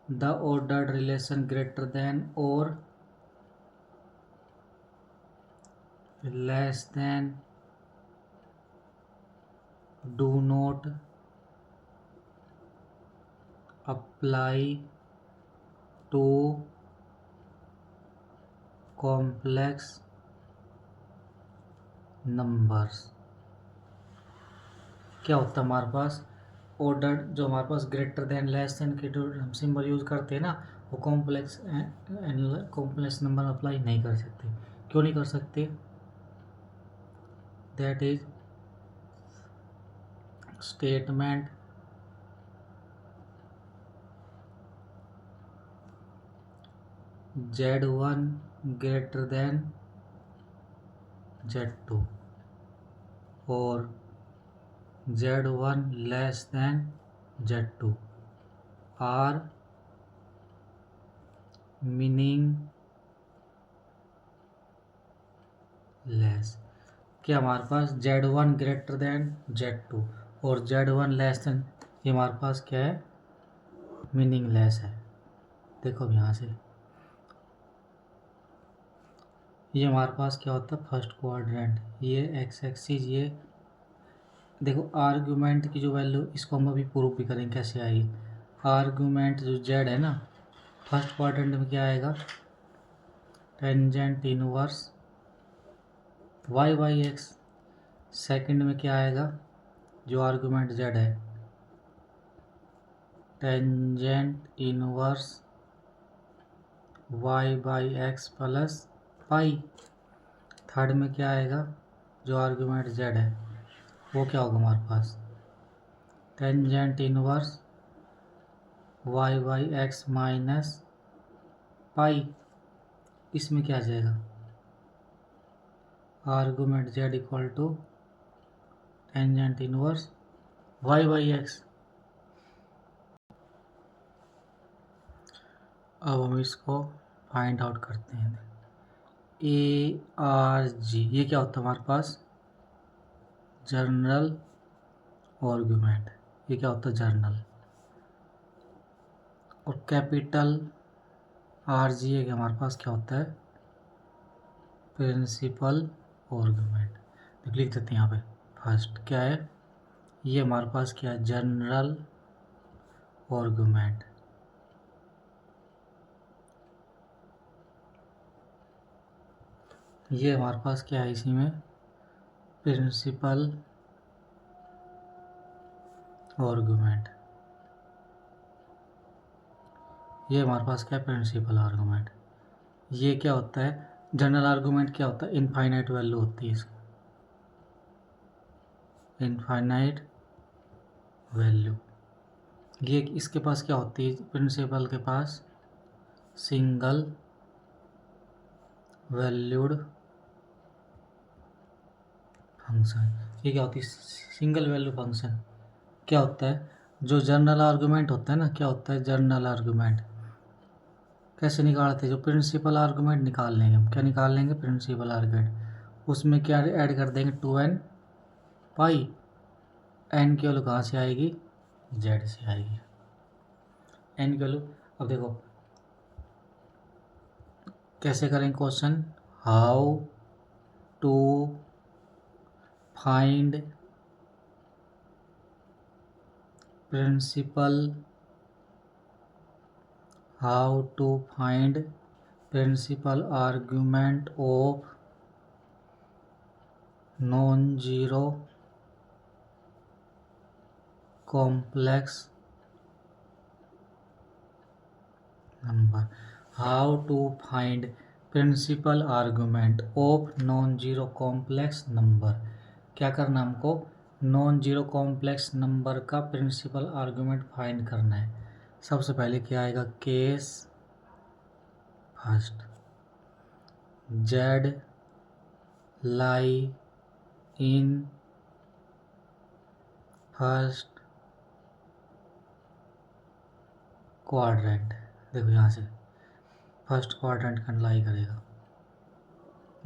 the ordered relation greater than or less than do not apply to complex numbers। क्या होता है हमारे पास, ऑर्डर जो हमारे पास ग्रेटर देन लेस देन के जो हम सिंबल यूज़ करते हैं ना, वो कॉम्प्लेक्स नंबर अप्लाई नहीं कर सकते। क्यों नहीं कर सकते, that is statement z1 greater then z2 और z1 less than z2 are meaningless. क्या हमारे पास z1 ग्रेटर देन z2 और z1 लेस देन, ये हमारे पास क्या है, मीनिंगलेस है। देखो अब यहाँ से ये हमारे पास क्या होता है, फर्स्ट क्वाड्रेंट, ये एक्स एक्सिस, ये देखो आर्गुमेंट की जो वैल्यू, इसको हम अभी प्रूफ भी करेंगे कैसे आएगी। आर्गुमेंट जो जेड है ना, फर्स्ट क्वाड्रेंट में क्या आएगा, tangent inverse y by x. Second में क्या आएगा, जो आर्गुमेंट जेड है, tangent inverse y by x plus pi. Third में क्या आएगा, जो आर्गुमेंट जेड है, वो क्या होगा हमारे पास, tangent inverse y by x minus pi. इसमें क्या आ जाएगा, argument z equal to tangent inverse y by x. अब हम इसको फाइंड आउट करते हैं। ए आर जी, ये क्या होता है हमारे पास, जर्नल आर्गुमेंट, ये क्या होता है जर्नल, और कैपिटल आर जी है हमारे पास क्या होता है, प्रिंसिपल आर्गुमेंट। तो लिख देते हैं यहाँ पे, फर्स्ट क्या है, ये हमारे पास क्या है, जनरल आर्गुमेंट, ये हमारे पास क्या है इसी में, प्रिंसिपल आर्गुमेंट। ये हमारे पास क्या है, प्रिंसिपल आर्गुमेंट। ये क्या होता है, जनरल आर्गुमेंट क्या होता है, इनफाइनाइट वैल्यू होती है इसकी, इनफाइनाइट वैल्यू। ये इसके पास क्या होती है, प्रिंसिपल के पास सिंगल वैल्यूड फंक्शन। ये क्या होती है, सिंगल वैल्यू फंक्शन। क्या होता है, जो जर्नल आर्गुमेंट होता है ना, क्या होता है जर्नल आर्गुमेंट, कैसे निकालते हैं, जो प्रिंसिपल आर्गुमेंट निकाल लेंगे हम, क्या निकाल लेंगे, प्रिंसिपल आर्गुमेंट। उसमें क्या ऐड कर देंगे, 2n पाई, n की वैल्यू कहाँ से आएगी, z से आएगी, n की वैल्यू। अब देखो कैसे करेंगे question, how to find principal, how to find principal argument of non zero complex number. How to find principal argument of non zero complex number. क्या करना हमको, नॉन जीरो कॉम्प्लेक्स नंबर का principal argument find करना है। सबसे पहले क्या आएगा, case first, z lie in first quadrant. देखो यहाँ से फर्स्ट क्वाड्रेंट का लाई करेगा,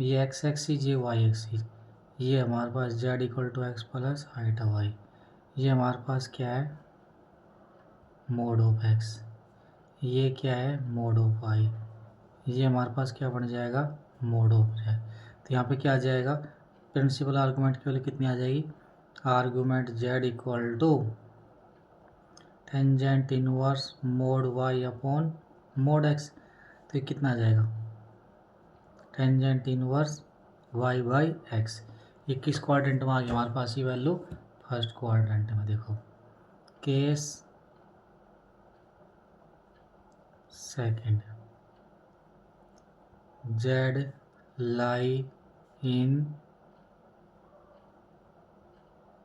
ये एक्स एक्सिस, ये वाई एक्सिस, ये हमारे पास Z equal to x plus height y, ये हमारे पास क्या है, मोड ऑफ एक्स, ये क्या है, मोड ऑफ वाई, ये हमारे पास क्या बन जाएगा, मोड ऑफ जेड। तो यहाँ पे क्या आ जाएगा, प्रिंसिपल आर्गूमेंट की वैल्यू कितनी आ जाएगी, argument z equal to tangent inverse mod y upon mod x. तो ये कितना आ जाएगा, tangent inverse y by x. ये किस क्वाड्रेंट में आ गया हमारे पास, ये वैल्यू फर्स्ट क्वाड्रेंट में। देखो case second, Z lie in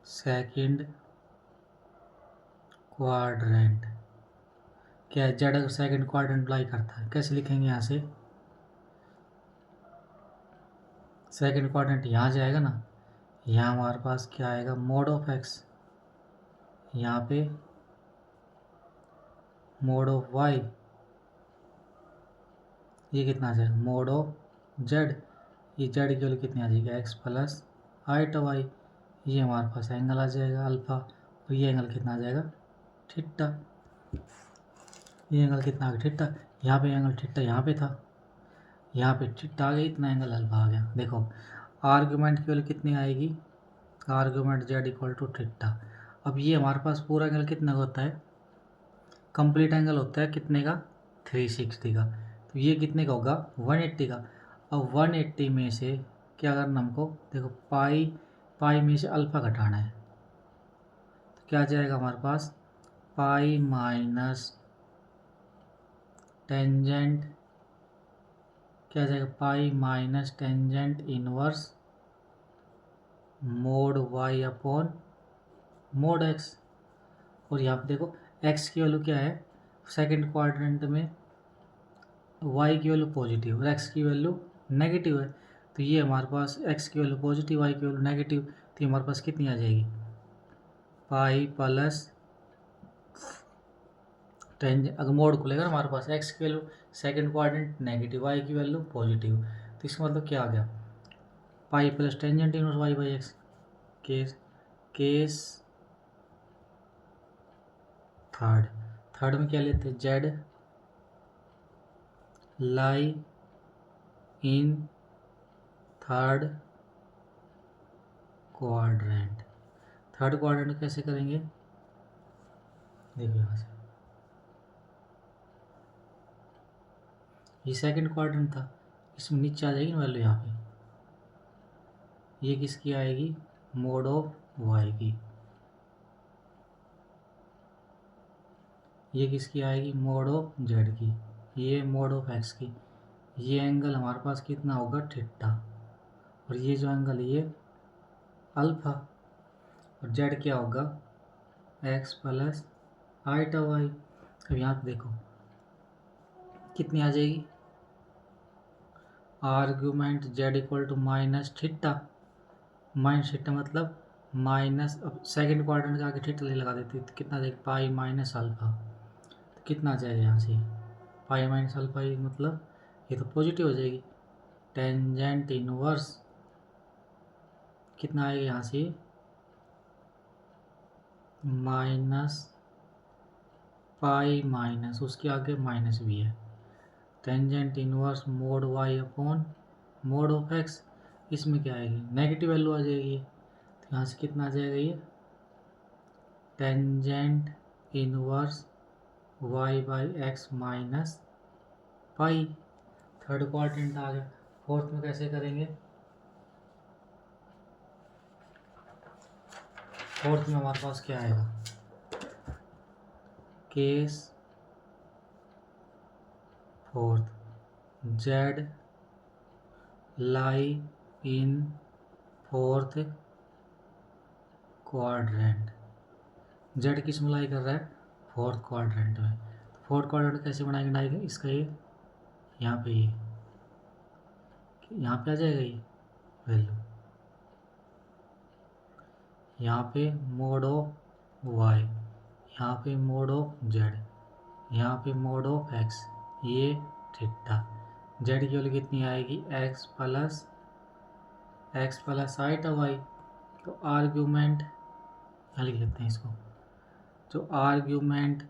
second quadrant. क्या है, जेड अगर सेकंड क्वाड्रेंट लाई करता है, कैसे लिखेंगे, यहाँ से सेकंड क्वाड्रेंट यहाँ जाएगा ना, यहाँ हमारे पास क्या आएगा, मोड ऑफ एक्स, यहाँ पे मोड ऑफ वाई, ये कितना आ जाएगा, मोड ऑफ जेड, ये जेड की वैल्यू कितनी आ जाएगी, एक्स प्लस हाइट वाई, ये हमारे पास एंगल आ जाएगा अल्फा, और ये एंगल कितना आ जाएगा, थीटा। ये एंगल कितना आ गया, थीटा। यहाँ पे एंगल थीटा यहाँ पे था, यहाँ पे थीटा आ गया, इतना एंगल अल्फा आ गया। देखो आर्गुमेंट की वैल्यू कितनी आएगी, argument z equal to theta. अब ये हमारे पास पूरा एंगल कितना का होता है, कंप्लीट एंगल होता है कितने का, 360 का। तो ये कितने का होगा, 180 का। अब 180 में से क्या करना हमको, देखो पाई, पाई में से अल्फा घटाना है, तो क्या आ जाएगा हमारे पास, पाई माइनस टेंजेंट, क्या आ जाएगा, pi minus tangent inverse mod y upon mod x. और यहाँ पे देखो एक्स की वैल्यू क्या है, सेकंड क्वाड्रेंट में वाई की वैल्यू पॉजिटिव और एक्स की वैल्यू नेगेटिव है। तो ये हमारे पास एक्स की वैल्यू पॉजिटिव, वाई की वैल्यू नेगेटिव, तो ये हमारे पास कितनी आ जाएगी, पाई प्लस टेंजेंट। अगर मोड खुलेगा हमारे पास एक्स की value second quadrant negative, y की वैल्यू पॉजिटिव, तो इसका मतलब क्या आ गया, pi plus tangent inverse y by x. Case case third, third में क्या लेते हैं, z lie in third quadrant. Third quadrant कैसे करेंगे, देखो यहाँ से ये सेकंड क्वाड्रेंट था, इसमें नीचे आ जाएगी ना वैल्यू यहाँ पे, ये किसकी आएगी, मोड ऑफ वाई की। ये किसकी आएगी, मोड ऑफ जेड की। ये मोड ऑफ एक्स की। ये एंगल हमारे पास कितना होगा, थीटा। और ये जो एंगल है ये अल्फा। और जेड क्या होगा, एक्स प्लस आईटा वाई। अब यहाँ पे देखो कितनी आ जाएगी, argument z equal to minus theta. Minus theta मतलब माइनस, अब सेकंड क्वाड्रेंट का आगे थीटा लगा देती तो कितना देगा, पाई माइनस अल्फा। तो कितना आ जाएगा यहाँ से, पाई माइनस अल्फा, ये मतलब ये तो पॉजिटिव हो जाएगी। टेंजेंट इनवर्स कितना आएगा यहाँ से, माइनस पाई माइनस उसके आगे माइनस भी है। Tangent inverse mod y upon mod of x, इसमें क्या आएगी, नेगेटिव वैल्यू आ जाएगी। तो यहाँ से कितना आ जाएगा, ये tangent inverse y by x minus pi. Third quadrant आ गया। फोर्थ में कैसे करेंगे, फोर्थ में हमारे पास क्या आएगा, case fourth, Z lie in fourth quadrant. Z किस में लाई कर रहा है, फोर्थ क्वाड्रेंट में। फोर्थ क्वाड्रेंट कैसे बनाएंगे, बनाएंगे इसका ये यहाँ पे, ये यहाँ पे आ जाएगा ये वैल्यू, यहाँ पे मोड ऑफ वाई, यहाँ पे मोड ऑफ जेड, यहाँ पे मोड ऑफ एक्स, ये थीटा। जेड की वैल्यू कितनी आएगी, एक्स प्लस आईटा वाई। तो आर्ग्यूमेंट यहाँ लिख लेते हैं इसको, जो आर्ग्यूमेंट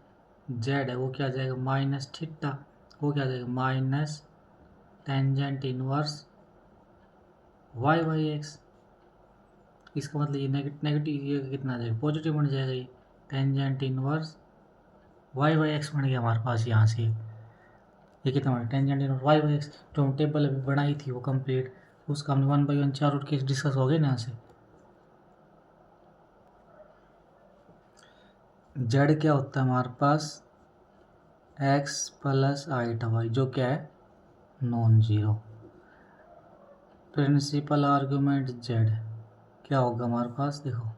जेड है वो क्या आ जाएगा, माइनस थीटा। वो क्या आ जाएगा, minus tangent inverse y by x. इसका मतलब ये नेगेटिव, ये कितना आ जाएगा, पॉजिटिव बन जाएगा। ये tangent inverse y by x बन गया हमारे पास यहाँ से। ये कितना बना, tangent inverse y by x. जो हम टेबल अभी बनाई थी वो कंप्लीट, उसका हमने 1 बाई 1 चार रूट केस डिस्कस हो गए ना यहाँ से। जेड क्या होता है हमारे पास, एक्स प्लस आईटा वाई, जो क्या है, non zero. Principal argument z क्या होगा हमारे पास, देखो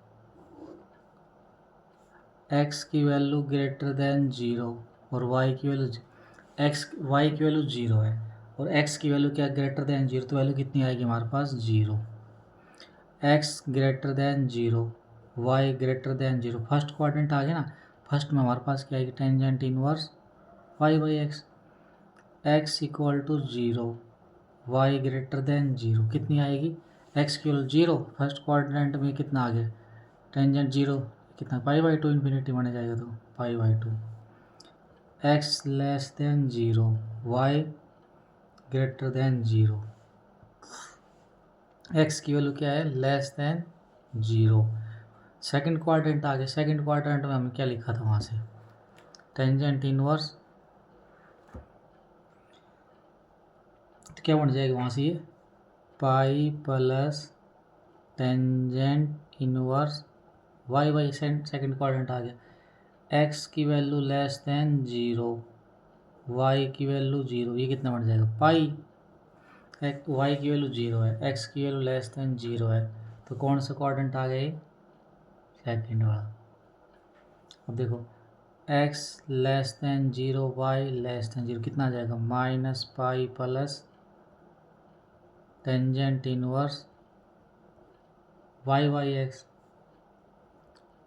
x की वैल्यू ग्रेटर देन जीरो और y की वैल्यू y की वैल्यू जीरो है और x की वैल्यू क्या, ग्रेटर देन जीरो। तो वैल्यू कितनी आएगी हमारे पास, zero. x greater than zero, y greater than zero. First quadrant आ गया ना, फर्स्ट में हमारे पास क्या आएगी, tangent inverse y by x. x equal to zero, y greater than zero, कितनी आएगी, x की वैल्यू जीरो। फर्स्ट क्वाड्रेंट में कितना आ गया, टेंजेंट जीरो, कितना, पाई बाई टू, इन्फिनिटी बन जाएगा तो pi by two. X less than zero, y greater than zero. X की वैल्यू क्या है, less than zero. Second quadrant आ गया। सेकंड क्वाड्रेंट में हमने क्या लिखा था वहाँ से, टेंजेंट इनवर्स, तो क्या बन जाएगा वहाँ से, ये pi plus tangent inverse y by second quadrant आ गया। एक्स की value less than zero, y की वैल्यू जीरो, ये कितना बन जाएगा, पाई। वाई की वैल्यू जीरो है, एक्स की वैल्यू लेस देन जीरो है, तो कौन सा क्वाड्रेंट आ गया, सेकंड वाला। अब देखो x less than zero, y less than zero, कितना आ जाएगा, minus pi plus tangent inverse y by x.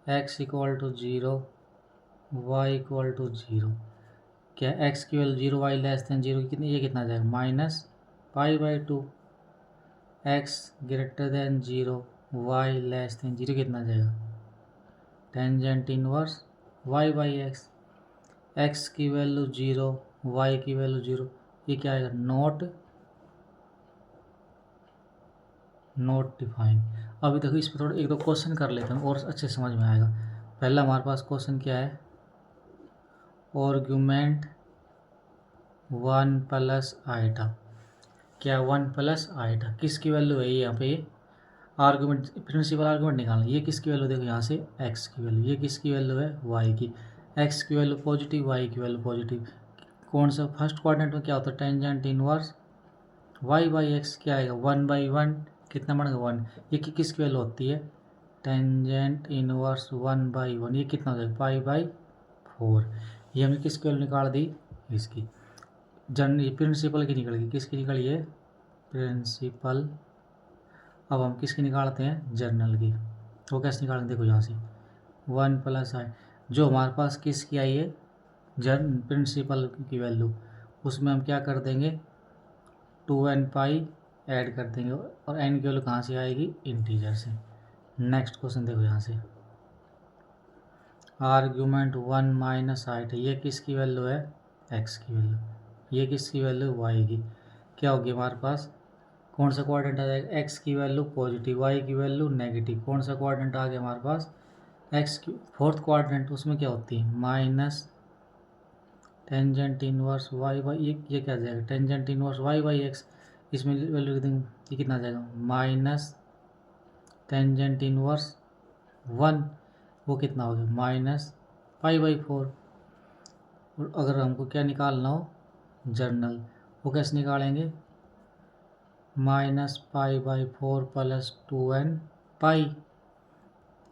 X equal to zero, y equal to zero, क्या एक्स की value zero, y less than zero, कितनी, ये कितना आ जाएगा, minus pi by two. X greater than zero, y less than zero, कितना आ जाएगा, tangent inverse y by x. X की वैल्यू जीरो, वाई की वैल्यू जीरो, ये क्या आएगा, नॉट डिफाइन। अभी देखो इस पर थोड़ा एक दो क्वेश्चन कर लेते हैं और अच्छे समझ में आएगा। पहला हमारे पास क्वेश्चन क्या है, आर्गुमेंट 1 प्लस आईटा, क्या 1 प्लस आईटा, किसकी वैल्यू है यहाँ पे, आर्गूमेंट प्रिंसिपल आर्गूमेंट निकालना। ये किसकी वैल्यू देखो यहाँ से x की वैल्यू, ये किसकी वैल्यू है y की, x की वैल्यू पॉजिटिव, y की वैल्यू पॉजिटिव। कौन सा फर्स्ट क्वाड्रेंट में क्या होता है, tangent inverse y by x क्या आएगा 1/1, कितना बनेगा 1। ये किसकी वैल्यू होती है, टेंजेंट इनवर्स 1/1, ये कितना हो जाएगा π/4। ये हमने किसकी वैल्यू निकाल दी, इसकी प्रिंसिपल की निकल गई, किसकी निकली है प्रिंसिपल। अब हम किसकी निकालते हैं जर्नल की, वो कैसे निकालेंगे देखो यहाँ से 1 + i, जो हमारे पास किसकी आई है प्रिंसिपल की वैल्यू, उसमें हम क्या कर देंगे 2n पाई ऐड कर देंगे, और n की वैल्यू कहाँ से आएगी इंटीजर से। नेक्स्ट क्वेश्चन देखो यहाँ से आर्ग्यूमेंट 1 - i, ये किसकी वैल्यू है x की वैल्यू, ये किसकी वैल्यू y की। क्या होगी हमारे पास, कौन सा क्वाड्रेंट आ जाएगा, x की वैल्यू पॉजिटिव, y की वैल्यू नेगेटिव। कौन सा क्वाड्रेंट आ गया हमारे पास x की, फोर्थ क्वाड्रेंट, उसमें क्या होती है minus tangent inverse y by, ये क्या आ जाएगा tangent inverse y by x. इसमें वैल्यू लिख देंगे, ये कितना आ जाएगा माइनस टेंजेंट इनवर्स 1, वो कितना हो गया -π/4। और अगर हमको क्या निकालना हो जर्नल, वो कैसे निकालेंगे -π/4 + 2n पाई,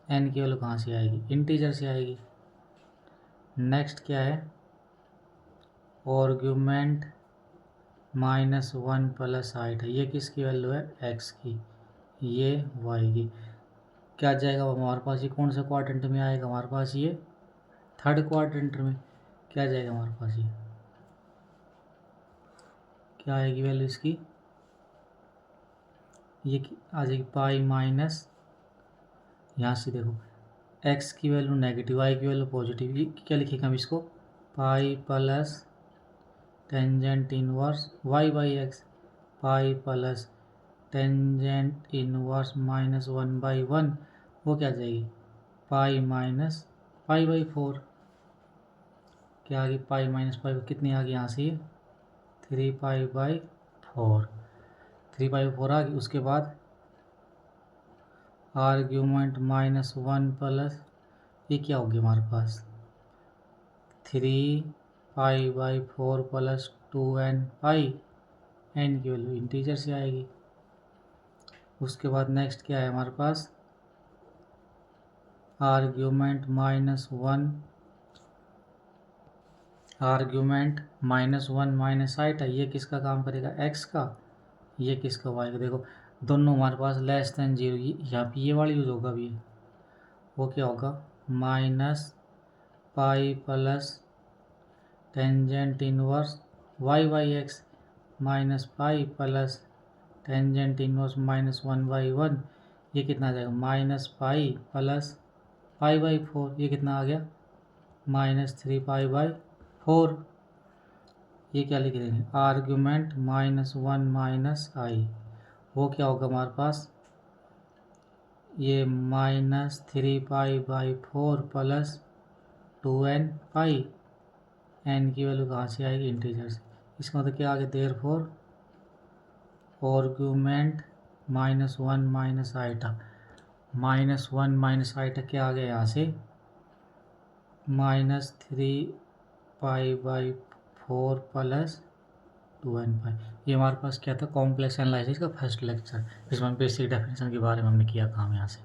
n की वैल्यू कहाँ से आएगी इंटीजर से आएगी। नेक्स्ट क्या है आर्ग्यूमेंट -1 + i, ये किसकी वैल्यू है x की, ये y की। क्या जाएगा हमारे पास, ये कौन सा क्वाड्रेंट में आएगा हमारे पास, ये थर्ड क्वाड्रेंट में। क्या जाएगा हमारे पास, ये क्या आएगी वैल्यू इसकी, ये आ जाएगी पाई माइनस, यहाँ से देखो x की वैल्यू नेगेटिव, y की वैल्यू पॉजिटिव, ये क्या लिखेंगे हम इसको पाई plus tangent inverse y by x, pi plus tangent inverse -1/1, वो क्या जाएगी पाई माइनस π/4। क्या आ गई पाई माइनस पाई, कितनी आ गई यहाँ से 3π/4, 3π/4 आ गई। उसके बाद आर्ग्यूमेंट -1 प्लस, ये क्या होगी हमारे पास 3π/4 + 2n पाई, n की वैल्यू इंटीजर से आएगी। उसके बाद नेक्स्ट क्या है हमारे पास आर्ग्यूमेंट -1 - i, ये किसका काम करेगा x का, ये किसका y का। देखो दोनों हमारे पास लेस देन 0, यहाँ पे ये वाला यूज होगा भी, वो क्या होगा -π plus tangent inverse y by x, -π plus tangent inverse -1/1, ये कितना आ जाएगा -π प्लस π/4, ये कितना आ गया -3π/4। ये क्या लिख देंगे आर्ग्यूमेंट -1 - i, वो क्या होगा हमारे पास, ये -3π/4 + 2n पाई, n की वैल्यू कहाँ से आएगी इंटीजर से। इसका मतलब क्या आ गया देयरफॉर आर्ग्यूमेंट -1 - i, क्या आ गया यहाँ से -3π/4 + 2n पाई। ये हमारे पास क्या था कॉम्प्लेक्स एनालिसिस का फर्स्ट लेक्चर, जिसमें बेसिक डेफिनेशन के बारे में हमने किया काम यहाँ से।